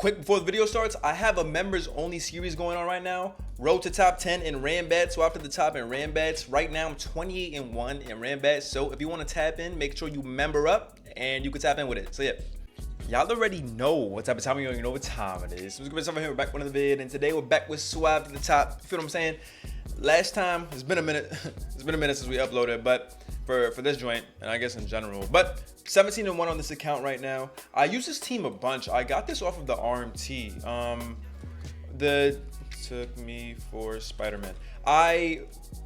Quick before the video starts, I have a members only series going on right now. Road to top 10 in ram bats. So after the top in ram bats, right now I'm 28-1 in ram bats. So if you want to tap in, make sure you member up and you can tap in with it. So yeah, y'all already know what type of time you know what time it is. So what's good, here, we're back with another vid, and today we're back with Suave at the top. You feel what I'm saying? Last time, it's been a minute. It's been a minute since we uploaded, but for this joint, and I guess in general, but 17-1 on this account right now. I use this team a bunch. I got this off of the RMT. Took me for Spider-Man. I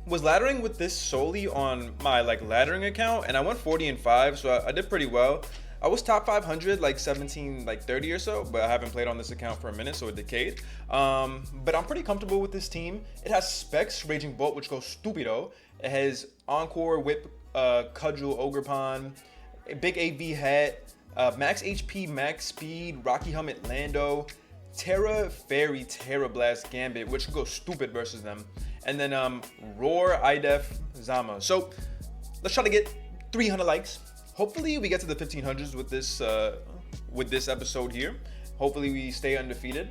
was laddering with this solely on my laddering account, and I went 40-5, so I did pretty well. I was top 500, 30 or so, but I haven't played on this account for a minute, so it decayed. But I'm pretty comfortable with this team. It has specs, Raging Bolt, which goes stupido. It has Encore, Whip, Cudgel, Ogre Pond, a big AV hat, max HP, max speed, Rocky Helmet, Lando, Terra Fairy, Terra Blast, Gambit, which goes stupid versus them, and then Roar, IDEF, Zama. So let's try to get 300 likes. Hopefully we get to the 1500s with this episode here. Hopefully we stay undefeated.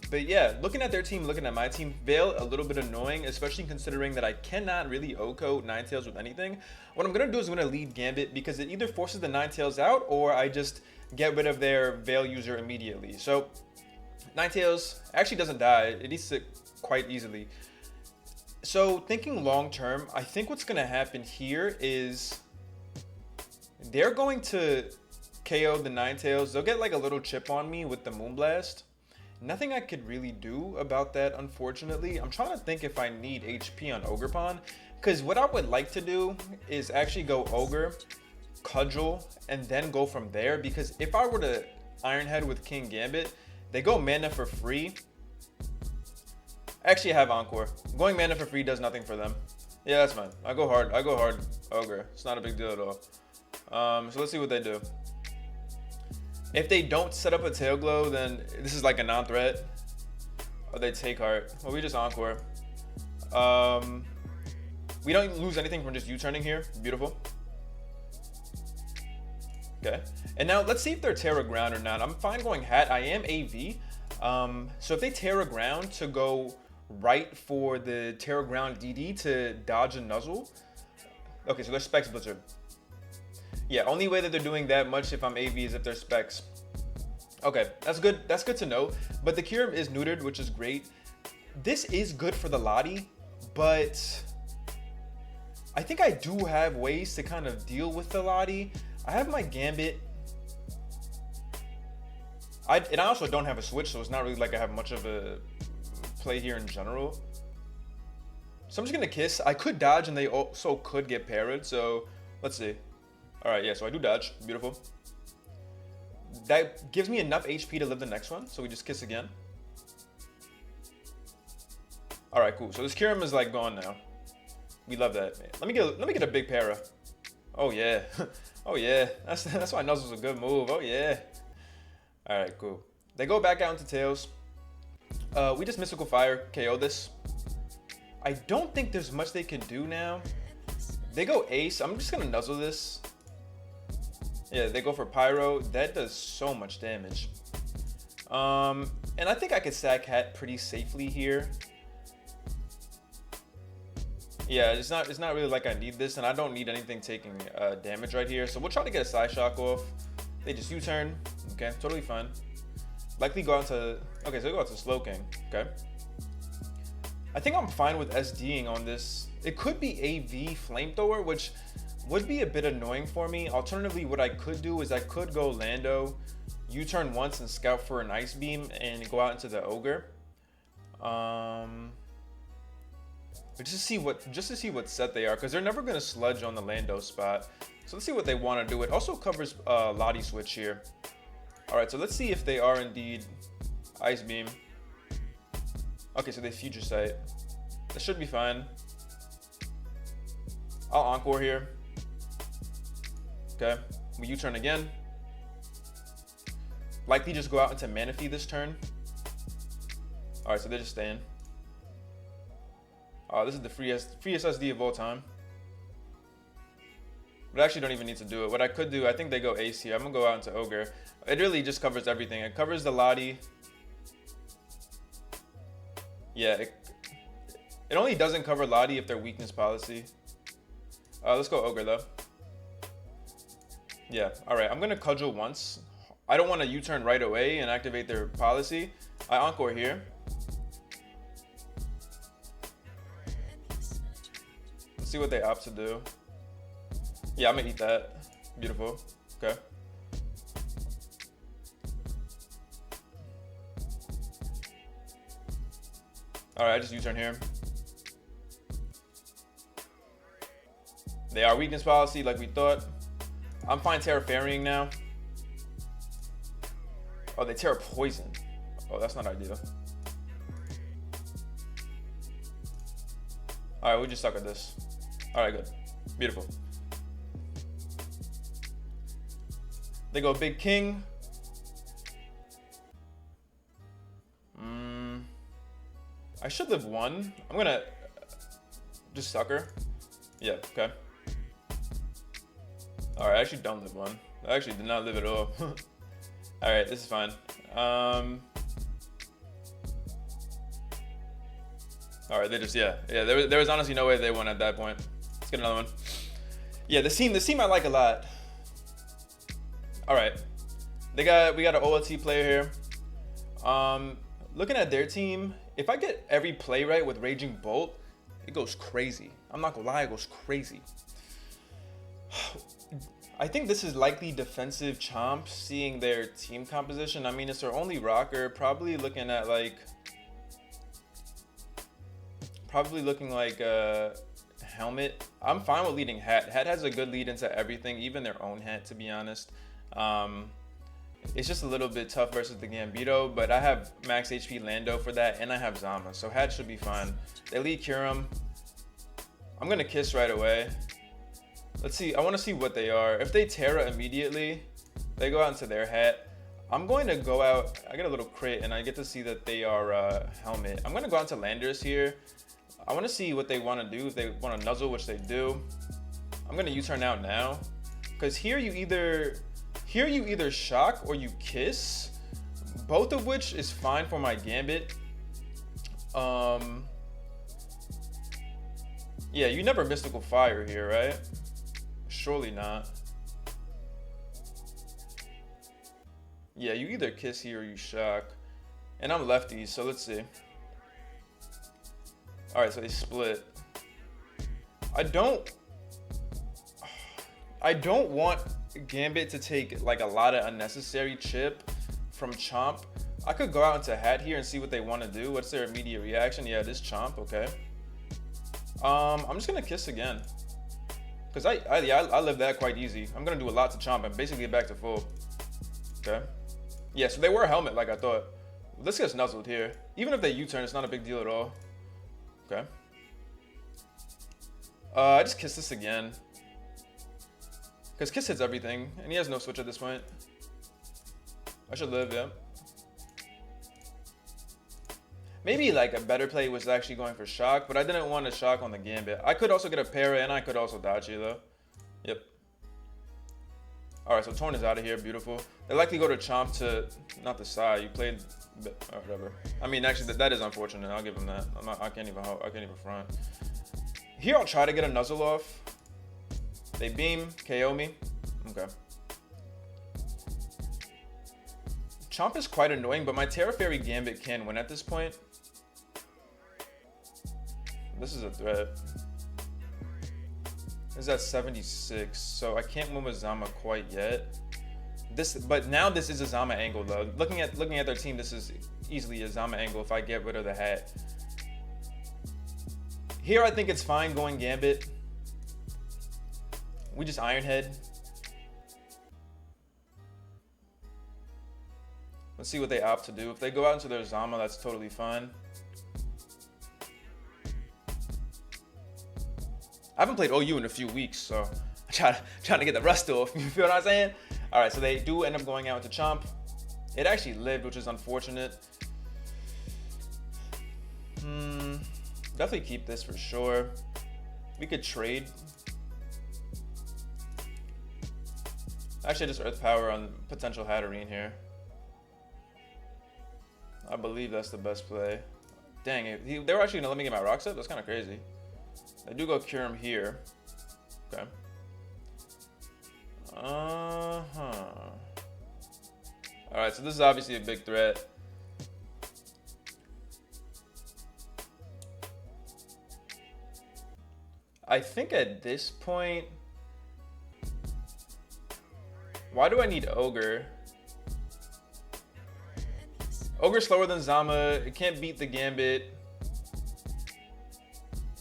But yeah, looking at their team, looking at my team, Veil a little bit annoying, especially considering that I cannot really O-code Ninetales with anything. What I'm gonna do is I'm gonna lead Gambit because it either forces the Ninetales out or I just get rid of their Veil user immediately. So Ninetales actually doesn't die. It eats it quite easily. So thinking long term, I think what's gonna happen here is they're going to KO the Ninetales. They'll get a little chip on me with the Moonblast. Nothing I could really do about that, unfortunately. I'm trying to think if I need HP on Ogre Pond, because what I would like to do is actually go Ogre, Cudgel, and then go from there, because if I were to Iron Head with King Gambit, they go mana for free. Actually, I have Encore. Going mana for free does nothing for them. Yeah, that's fine. I go hard Ogre. It's not a big deal at all. So let's see what they do. If they don't set up a tail glow, then this is like a non-threat. Or they take heart. Well, we just Encore. We don't lose anything from just U-turning here. Beautiful. Okay. And now let's see if they're Terra Ground or not. I'm fine going Hat. I am AV. So if they Terra Ground to go right for the Terra Ground DD to dodge a Nuzzle. Okay, so they're Specs Blizzard. Yeah, only way that they're doing that much if I'm AV is if they're Specs. Okay, that's good. That's good to know. But the Kyurem is neutered, which is great. This is good for the Lottie, but I think I do have ways to kind of deal with the Lottie. I have my Gambit. And I also don't have a switch, so it's not really like I have much of a play here in general. So I'm just gonna Kiss. I could dodge, and they also could get parried. So let's see. All right, yeah. So I do dodge. Beautiful. That gives me enough HP to live the next one. So we just Kiss again. All right, cool. So this Kyurem is gone now. We love that, man. Let me get a big para. Oh yeah. Oh yeah. That's why Nuzzle's a good move. Oh yeah. All right, cool. They go back out into Tails. We just Mystical Fire, KO this. I don't think there's much they can do now. They go Ace. I'm just gonna Nuzzle this. Yeah, they go for Pyro. That does so much damage. And I think I could sack Hat pretty safely here. Yeah, it's not really like I need this, and I don't need anything taking damage right here. So we'll try to get a Side Shock off. They just U-turn. Okay, totally fine. Likely go out to... Okay, so they go out to Slowking. Okay. I think I'm fine with SDing on this. It could be AV Flamethrower, which would be a bit annoying for me. Alternatively, what I could do is I could go Lando, U-turn once and scout for an Ice Beam and go out into the Ogre. But just to see what set they are, because they're never gonna sludge on the Lando spot. So let's see what they want to do. It also covers Lottie switch here. All right, so let's see if they are indeed Ice Beam. Okay, so they Future Sight. That should be fine. I'll Encore here. Okay, we U-turn again. Likely just go out into Manaphy this turn. All right, so they're just staying. This is the freest SD of all time. But I actually don't even need to do it. What I could do, I think they go Ace here. I'm gonna go out into Ogre. It really just covers everything. It covers the Lottie. Yeah, it only doesn't cover Lottie if they're weakness policy. Let's go Ogre though. Yeah, all right, I'm gonna cudgel once. I don't want to U-turn right away and activate their policy. I Encore here. Let's see what they opt to do. Yeah, I'm gonna eat that. Beautiful. Okay. All right, I just U-turn here. They are weakness policy like we thought. I'm fine Terra Fairying now. Oh, they Terra Poison. Oh, that's not ideal. All right, we just suck at this. All right, good. Beautiful. They go Big King. I should live one. I'm gonna just sucker. Yeah, okay. All right, I actually don't live one. I actually did not live at all. All right, this is fine. All right, they just, yeah. There was honestly no way they won at that point. Let's get another one. Yeah, this team I like a lot. All right, we got an OLT player here. Looking at their team, if I get every play right with Raging Bolt, it goes crazy. I'm not gonna lie, it goes crazy. I think this is likely defensive Chomp, seeing their team composition. I mean, it's their only rocker, probably looking at like, Helmet. I'm fine with leading Hat. Hat has a good lead into everything, even their own Hat, to be honest. It's just a little bit tough versus the Gambito, but I have max HP Lando for that, and I have Zama, so Hat should be fine. They lead Kyurem. I'm gonna Kiss right away. Let's see, I wanna see what they are. If they Terra immediately, they go out into their Hat. I'm going to go out, I get a little crit, and I get to see that they are Helmet. I'm gonna go out to Landers here. I wanna see what they wanna do, if they wanna Nuzzle, which they do. I'm gonna U-turn out now, because here you either shock or you Kiss, both of which is fine for my Gambit. Yeah, you never Mystical Fire here, right? Surely not. Yeah, you either Kiss here or you shock. And I'm lefty, so let's see. All right, so they split. I don't want Gambit to take like a lot of unnecessary chip from Chomp. I could go out into Hat here and see what they want to do. What's their immediate reaction? Yeah, this Chomp, okay. I'm just gonna Kiss again, because I live that quite easy. I'm gonna do a lot to Chomp and basically get back to full. Okay. Yeah, so they were a Helmet like I thought. Let's get Nuzzled here. Even if they U-turn, it's not a big deal at all. Okay. I just Kiss this again, because Kiss hits everything, and he has no switch at this point. I should live, yeah. Maybe like a better play was actually going for Shock, but I didn't want to Shock on the Gambit. I could also get a Para, and I could also dodge you though. Yep. All right, so Torn is out of here, beautiful. They likely go to Chomp to, not the side, you played, or whatever. I mean, actually, that is unfortunate, I'll give him that. I can't even front. Here, I'll try to get a Nuzzle off. They beam, KO me. Okay. Chomp is quite annoying, but my Terra Fairy Gambit can win at this point. This is a threat. This is at 76, so I can't win with Zama quite yet. But now this is a Zama angle though. Looking at their team, this is easily a Zama angle if I get rid of the Hat. Here I think it's fine going Gambit. We just Iron Head. Let's see what they opt to do. If they go out into their Zama, that's totally fine. I haven't played OU in a few weeks, so I'm trying to get the rust off. You feel what I'm saying? All right, so they do end up going out to Chomp. It actually lived, which is unfortunate. Definitely keep this for sure. We could trade. Actually, just Earth Power on potential Hatterene here. I believe that's the best play. Dang it. They were actually gonna let me get my rocks up? That's kind of crazy. I do go Cure him here. Okay. Alright, so this is obviously a big threat. I think at this point... Why do I need Ogre? Ogre's slower than Zama. It can't beat the Gambit.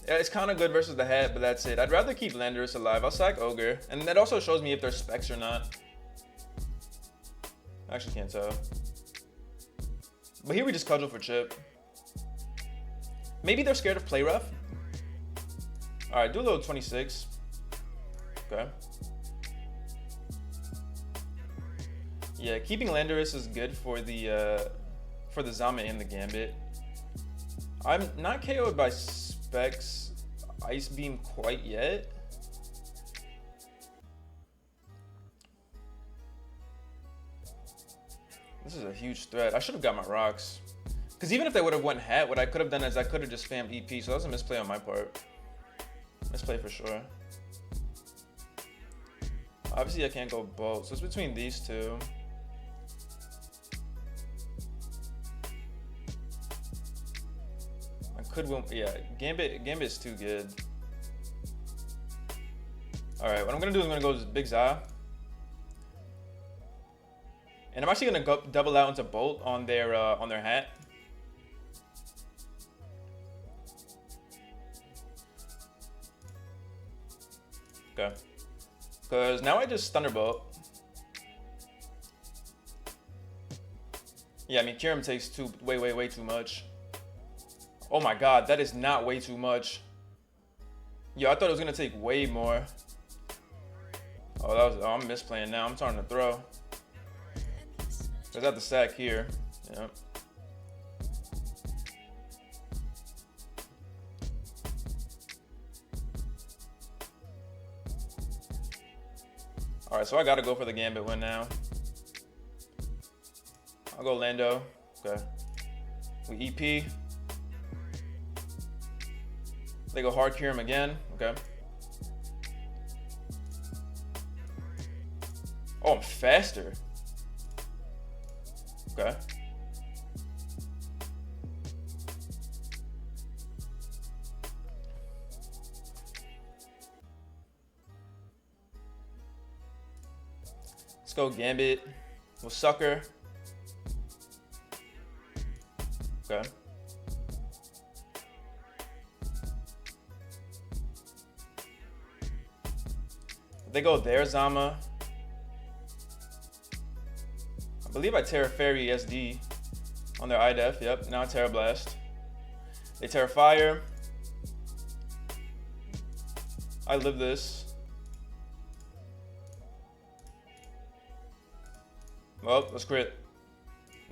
Yeah, it's kind of good versus the hat, but that's it. I'd rather keep Landorus alive. I'll sack Ogre. And that also shows me if there's specs or not. I actually can't tell. But here we just cudgel for chip. Maybe they're scared of play rough. Alright, do a little 26. Okay. Yeah, keeping Landorus is good for the Zama and the Gambit. I'm not KO'd by specs Ice Beam quite yet. This is a huge threat. I should have got my rocks. Because even if they would have went hat, what I could have done is I could have just spammed EP. So that was a misplay on my part. Misplay for sure. Obviously, I can't go bolt. So it's between these two. I could win. Yeah, Gambit's too good. All right, what I'm gonna do is I'm gonna go to Big Za. And I'm actually gonna go double out into Bolt on their hat. Okay. Because now I just Thunderbolt. Yeah, I mean, Kyurem takes way too much. Oh my god, that is not way too much. Yo, I thought it was gonna take way more. Oh, I'm misplaying now. I'm starting to throw. There's at the sack here. Yep. All right, so I gotta go for the Gambit win now. I'll go Lando. Okay. We EP. They go hard cure him again. Okay. Oh, I'm faster. Okay. Let's go Gambit. We'll Sucker. Okay. They go there, Zama. I believe I Terra Fairy SD on their IDEF. Yep, now Terra Blast. They Terra Fire. I live this. Well, let's crit.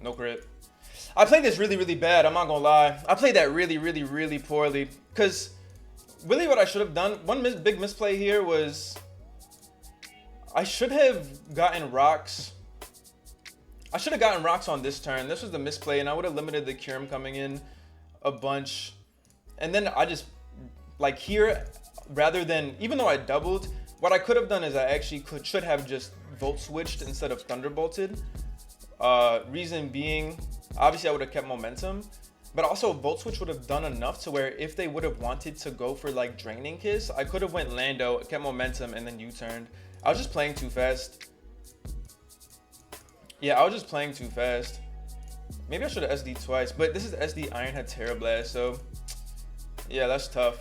No crit. I played this really bad, I'm not gonna lie. I played that really poorly. Because really what I should have done, one big misplay here was I should have gotten rocks. I should have gotten rocks on this turn. This was the misplay, and I would have limited the Kyurem coming in a bunch. And then I just, like here, rather than, even though I doubled, what I could have done is I actually should have just Volt Switched instead of Thunderbolted. Reason being, obviously I would have kept momentum, but also Volt Switch would have done enough to where if they would have wanted to go for like Draining Kiss, I could have went Lando, kept momentum, and then U-turned. I was just playing too fast. Yeah, I was just playing too fast. Maybe I should have SD twice, but this is SD Ironhead Terra Blast, so yeah, that's tough.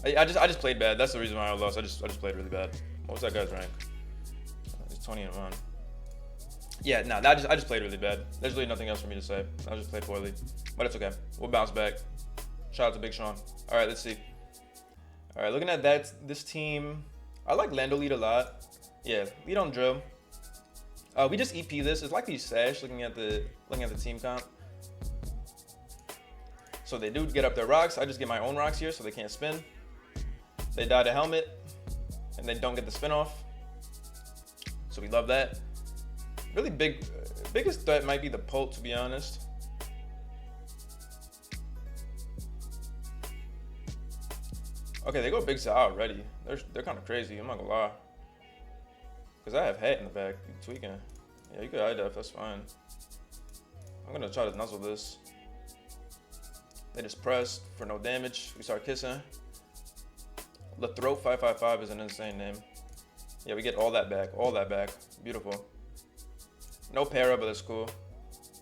I just played bad. That's the reason why I lost. I just played really bad. What was that guy's rank? It's 20-1. Yeah, no, I just played really bad. There's really nothing else for me to say. I just played poorly, but it's okay. We'll bounce back. Shout out to Big Sean. All right, let's see. All right, looking at this team, I like Lando lead a lot. Yeah, lead on drill. We just EP this. It's like these Sash looking at the team comp. So they do get up their rocks. I just get my own rocks here so they can't spin. They die to helmet and they don't get the spin off. so we love that. Really biggest threat might be the Pult, to be honest. Okay, they go big Za already. They're kind of crazy, I'm not gonna lie. Because I have hat in the back, you tweaking. Yeah, you could hide that, that's fine. I'm gonna try to nuzzle this. They just pressed for no damage. We start kissing. The throat 555 is an insane name. Yeah, we get all that back, Beautiful. No para, but it's cool.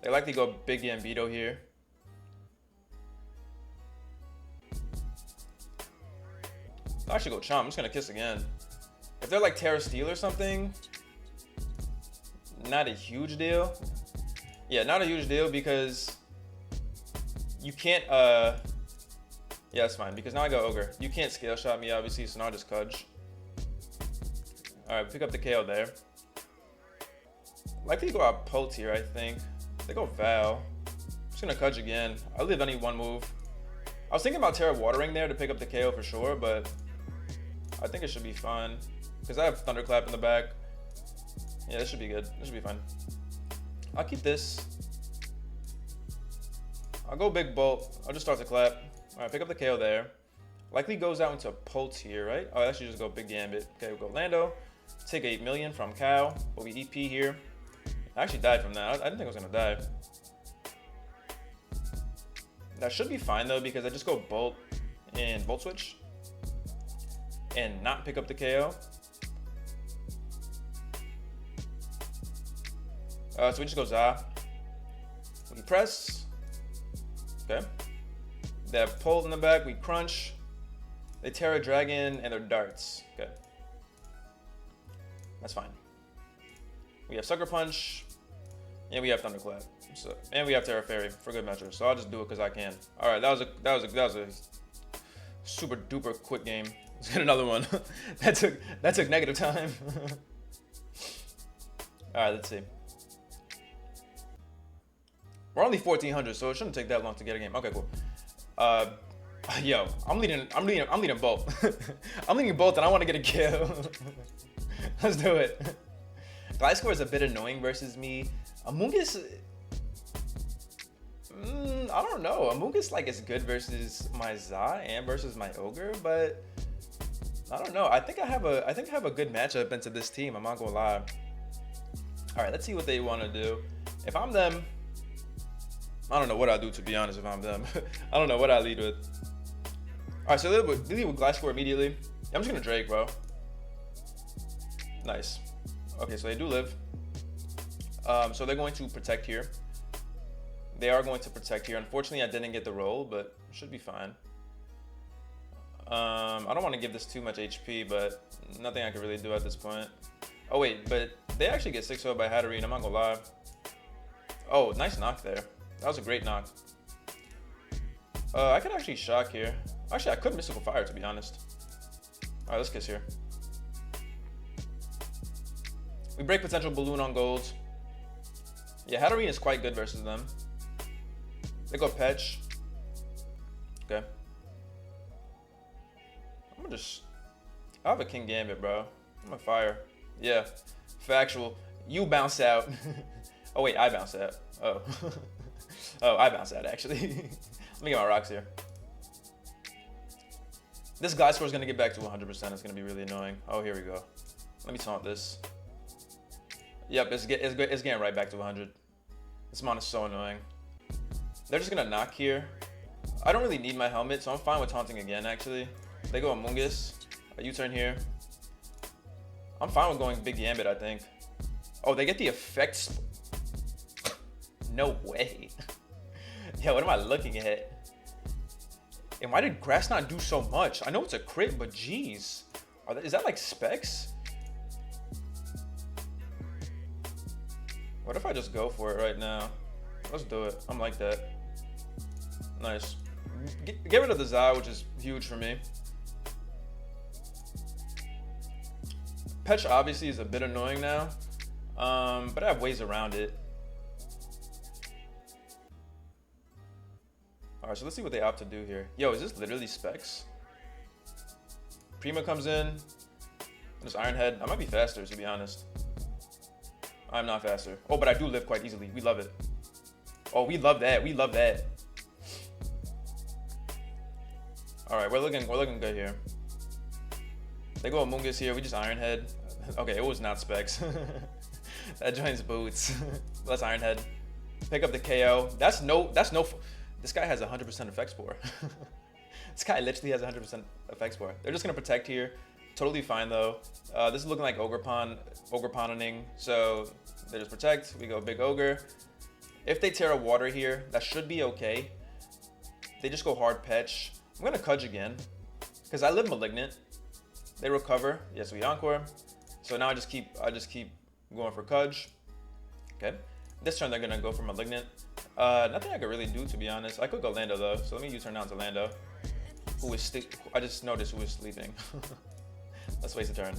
They likely go big Gambito here. I'll actually go Chomp. I'm just gonna kiss again. If they're like Terra Steel or something, not a huge deal. Yeah, not a huge deal because you can't, yeah, that's fine because now I go Ogre. You can't scale shot me obviously, so now I just Cudge. Alright, pick up the KO there. Likely go out Pult here, I think. They go Val. I'm just gonna Cudge again. I'll leave any one move. I was thinking about Terra Watering there to pick up the KO for sure, but I think it should be fine. Because I have Thunderclap in the back. Yeah, this should be good. This should be fine. I'll keep this. I'll go Big Bolt. I'll just start the clap. Alright, pick up the KO there. Likely goes out into Pult here, right? Oh, actually just go Big Gambit. Okay, we'll go Lando. Take 8 million from Cow. But we EP here. I actually died from that. I didn't think I was gonna die. That should be fine though, because I just go Bolt and Bolt Switch. And not pick up the KO. So we just go Za. We press. Okay. They have Pult in the back. We crunch. They Terra Dragon and their darts. Okay. That's fine. We have Sucker Punch. And we have Thunderclap. So, and we have Terra Fairy for good measure. So I'll just do it because I can. All right, that was a super duper quick game. Let's get another one. that took negative time. All right, let's see. We're only 1400, so it shouldn't take that long to get a game. Okay, cool. Yo, I'm leading both. I'm leading both, and I want to get a kill. Let's do it. Gliscor is a bit annoying versus me. Amoongus, I don't know. Amoongus like is good versus my Za and versus my Ogre, but I don't know. I think I have a good matchup into this team. I'm not gonna lie. All right, let's see what they want to do. If I'm them, I don't know what I'll do, to be honest. If I'm them, I don't know what I lead with. All right, so they lead with Gliscor immediately. I'm just gonna Drake, bro. Nice. Okay, so they do live. So they're going to protect here. They are going to protect here. Unfortunately, I didn't get the roll, but it should be fine. I don't want to give this too much HP, but nothing I can really do at this point. Oh wait, but they actually get 6-0 by Hatterene, I'm not gonna lie. Oh, nice knock there. That was a great knock. I could actually shock here. Actually, I could Mystical Fire, to be honest. All right, let's kiss here. We break potential balloon on gold. Yeah, Hatterene is quite good versus them. They go Petch. Okay. I'm gonna just... I have a King Gambit, bro. I'm gonna fire. Yeah, factual. You bounce out. Oh wait, I bounce out. Oh. Oh, I bounce out actually. Let me get my rocks here. This Gliscor is gonna get back to 100%. It's gonna be really annoying. Oh, here we go. Let me taunt this. Yep, it's getting right back to 100. This mon is so annoying. They're just gonna knock here. I don't really need my helmet, so I'm fine with taunting again, actually. They go Amoongus. A U-turn here. I'm fine with going Big Gambit, I think. Oh, they get the effects. No way. Yeah, what am I looking at? And why did Grass not do so much? I know it's a crit, but geez. Is that like specs? What if I just go for it right now? Let's do it. I'm like that. Nice. Get rid of the Za, which is huge for me. Petch obviously is a bit annoying now, but I have ways around it. All right, so let's see what they opt to do here. Yo, is this literally specs? Prima comes in. Just Iron Head. I might be faster, to be honest. I'm not faster. Oh, but I do live quite easily. We love it. Oh, we love that. We love that. All right, we're looking good here. They go amoongus here. We just iron head. Okay, it was not specs. That joins boots. Let's iron head. Pick up the KO. That's no. This guy has 100% effect score. This guy literally has 100% effect score. They're just gonna protect here. Totally fine though. This is looking like ogre pawning. So they just protect. We go big ogre. If they tear a water here, that should be okay. They just go hard petch. I'm gonna Kudge again because I live malignant. They recover. Yes, we encore. So now I just keep going for Kudge. Okay. This turn they're gonna go for malignant. Nothing I could really do, to be honest. I could go Lando though, so let me U-turn down to Lando. I just noticed who is sleeping. Let's waste a turn.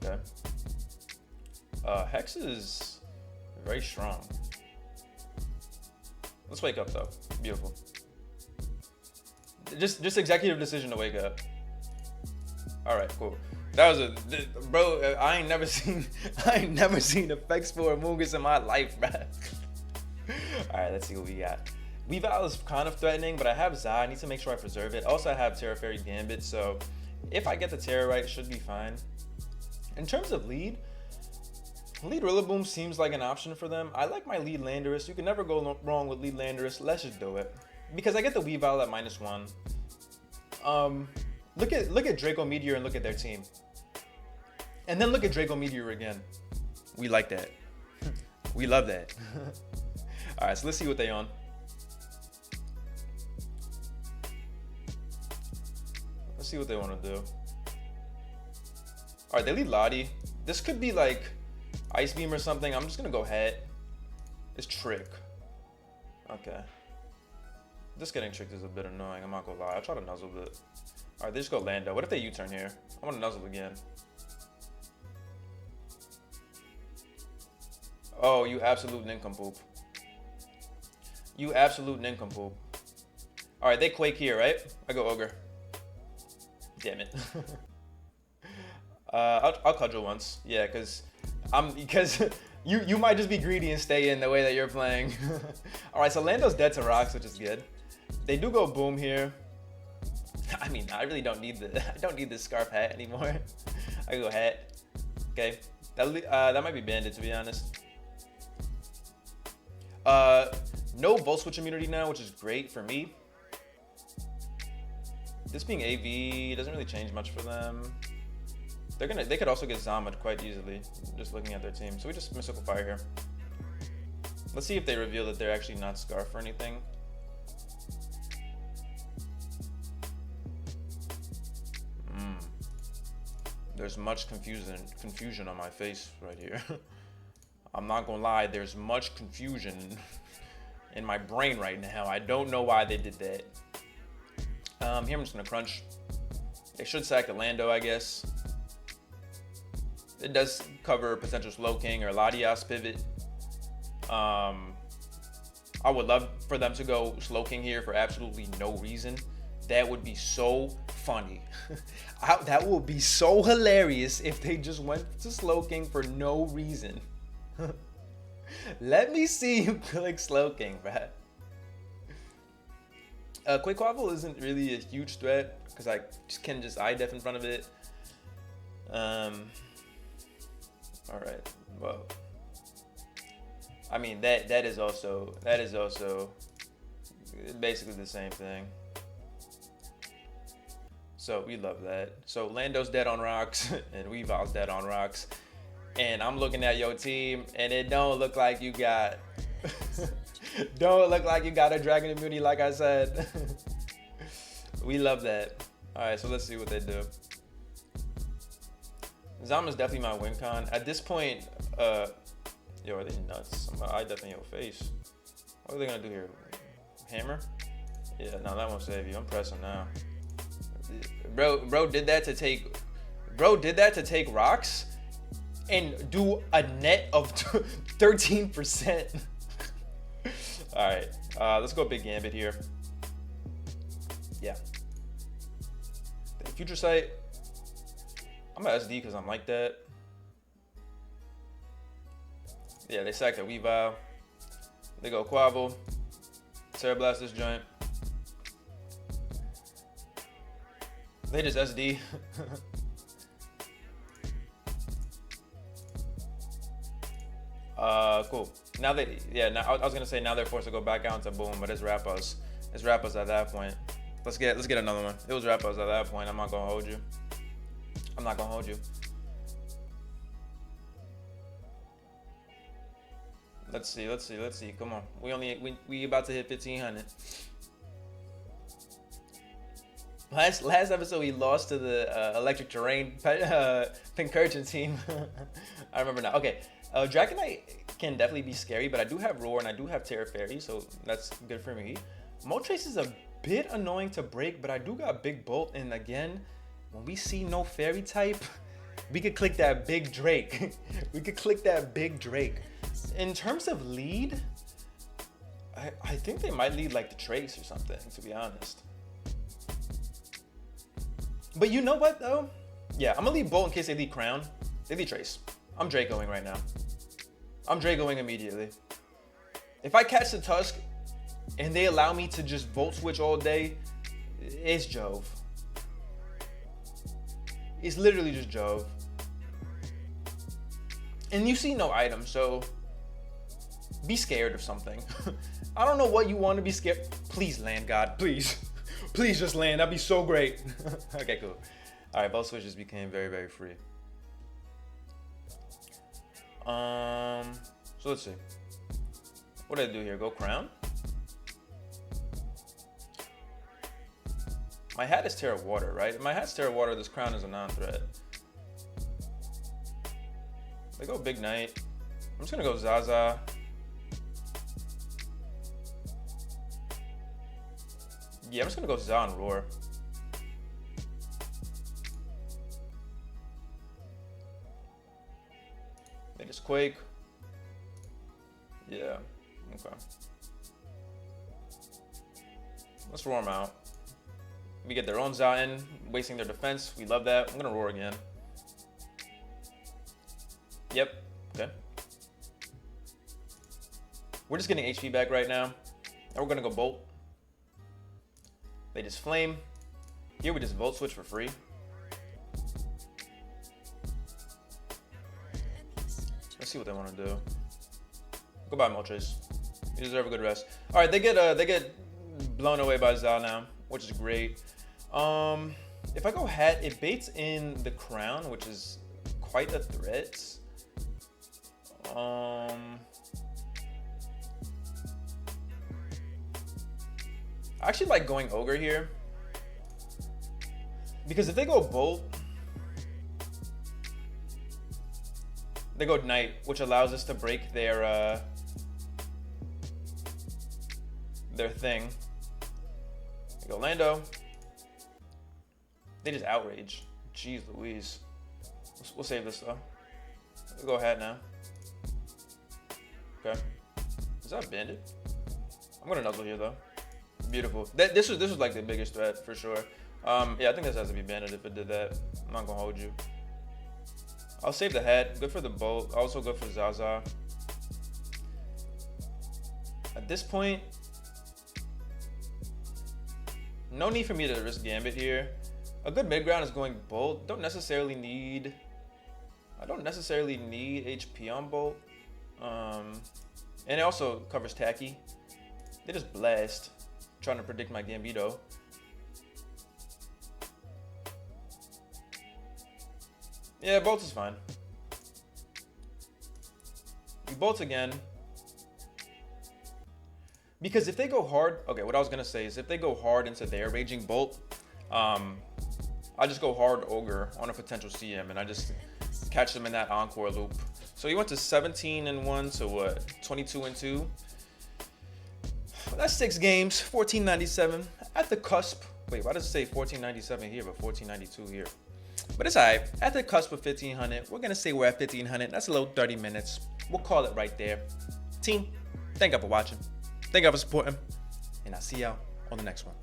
Okay. Hex is very strong. Let's wake up though. Beautiful. Just executive decision to wake up. All right, cool. That was bro. I ain't never seen effects for amoongus in my life, bro. All right, let's see what we got. Weavile is kind of threatening, but I have Za. I need to make sure I preserve it. Also, I have Terra Fairy Gambit, so if I get the Terra right, it should be fine. In terms of lead Rillaboom seems like an option for them. I like my lead Landorus. You can never go wrong with lead Landorus. Let's just do it because I get the Weavile at -1. Look at Draco Meteor and look at their team, and then look at Draco Meteor again. We like that. We love that. All right, so let's see what they on. Let's see what they want to do. All right, they lead Lottie. This could be like Ice Beam or something. I'm just gonna go head. It's Trick. Okay. This getting tricked is a bit annoying. I'm not gonna lie. I'll try to nuzzle a bit. All right, they just go Lando. What if they U-turn here? I want to nuzzle again. Oh, you absolute nincompoop. You absolute nincompoop. All right, they Quake here, right? I go Ogre. Damn it. I'll Cudgel once. Yeah, because you might just be greedy and stay in the way that you're playing. All right, so Lando's dead to rocks, which is good. They do go boom here. I mean, I really don't need the scarf hat anymore. I go hat. Okay, that might be banded, to be honest. No Volt Switch immunity now, which is great for me. This being AV doesn't really change much for them. They could also get Zoma'd quite easily, just looking at their team. So we just Mystical Fire here. Let's see if they reveal that they're actually not Scarf or anything. There's much confusion on my face right here. I'm not gonna lie, there's much confusion in my brain right now. I don't know why they did that. Here I'm just gonna crunch. They should sack the Lando, I guess. It does cover potential Slow King or Latias pivot. I would love for them to go Slow King here for absolutely no reason. That would be so funny. That would be so hilarious if they just went to Slow King for no reason. Let me see you click Slow King, bruh. Quaquavel isn't really a huge threat because I can just eye def in front of it. All right. Well, I mean that is also basically the same thing. So we love that. So Lando's dead on rocks and Weavile's dead on rocks. And I'm looking at your team and it don't look like you got a dragon immunity like I said. We love that. All right, so let's see what they do. Zama's definitely my win con. At this point, yo, are they nuts? I'm gonna eye def in your face. What are they gonna do here? Hammer? Yeah, no, that won't save you. I'm pressing now. Bro did that to take rocks and do a net of 13%. All right, let's go big gambit here. Yeah. Future sight. I'm gonna SD because I'm like that. Yeah, they sacked a Weavile. They go Quavel. Terra Blast this joint. They just SD. Cool. Now they, yeah. Now I was gonna say now they're forced to go back out into boom, but it's Rappas. It's Rappas at that point. Let's get another one. It was Rappas at that point. I'm not gonna hold you. I'm not gonna hold you. Let's see. Come on. We about to hit 1500. Last episode we lost to the electric terrain Pincurchin team. I remember now. Okay, Dragonite can definitely be scary, but I do have Roar and I do have Terra Fairy, so that's good for me. Moltres is a bit annoying to break, but I do got Big Bolt, and again, when we see no fairy type, we could click that big Drake. We could click that big Drake. In terms of lead, I think they might lead like the Trace or something, to be honest. But you know what though? Yeah, I'm gonna lead Bolt in case they lead Crown. They lead Trace. I'm Dracoing right now. I'm Dracoing immediately. If I catch the Tusk and they allow me to just Volt Switch all day, it's Jove. It's literally just Jove. And you see no item, so be scared of something. I don't know what you want to be scared. Please land, God, please. Please just land, that'd be so great. Okay, cool. All right, Volt Switches became very, very free. So let's see. What did I do here? Go Crown? My hat is Terra Water, right? If my hat's Terra Water, this Crown is a non-threat. They go Big Knight. I'm just gonna go Zaza. Yeah, I'm just gonna go Za and Roar. They just Quake. Yeah, okay. Let's roar them out. We get their own Za in, wasting their defense. We love that. I'm gonna Roar again. Yep, okay. We're just getting HP back right now. Now we're gonna go Bolt. They just Flame. Here we just Volt Switch for free. Let's see what they want to do. Goodbye, Moltres. You deserve a good rest. All right, they get blown away by Za now, which is great. If I go Hat, it baits in the Crown, which is quite a threat. I actually like going Ogre here, because if they go Bolt, they go Knight, which allows us to break their thing. They go Lando. They just Outrage. Jeez Louise. We'll save this though. We'll go Hat now. Okay. Is that Bandit? I'm gonna Nuzzle here though. Beautiful. This was like the biggest threat for sure. Yeah, I think this has to be Bandit if it did that. I'm not gonna hold you. I'll save the Hat. Good for the Bolt. Also good for Zaza. At this point, no need for me to risk Gambit here. A good mid ground is going Bolt. I don't necessarily need HP on Bolt. And it also covers Tacky. They just Blast, trying to predict my Gambito. Yeah, Bolt is fine. We Bolt again. Because if they go hard, okay, what I was gonna say is if they go hard into their Raging Bolt, I just go hard Ogre on a potential CM and I just catch them in that Encore loop. So he went to 17-1 to what? 22-2. That's 6 games, 1497 at the cusp. Wait, why does it say 1497 here but 1492 here? But it's alright. At the cusp of 1500, we're gonna say we're at 1500. That's a little 30 minutes. We'll call it right there. Team, thank y'all for watching. Thank y'all for supporting. And I'll see y'all on the next one.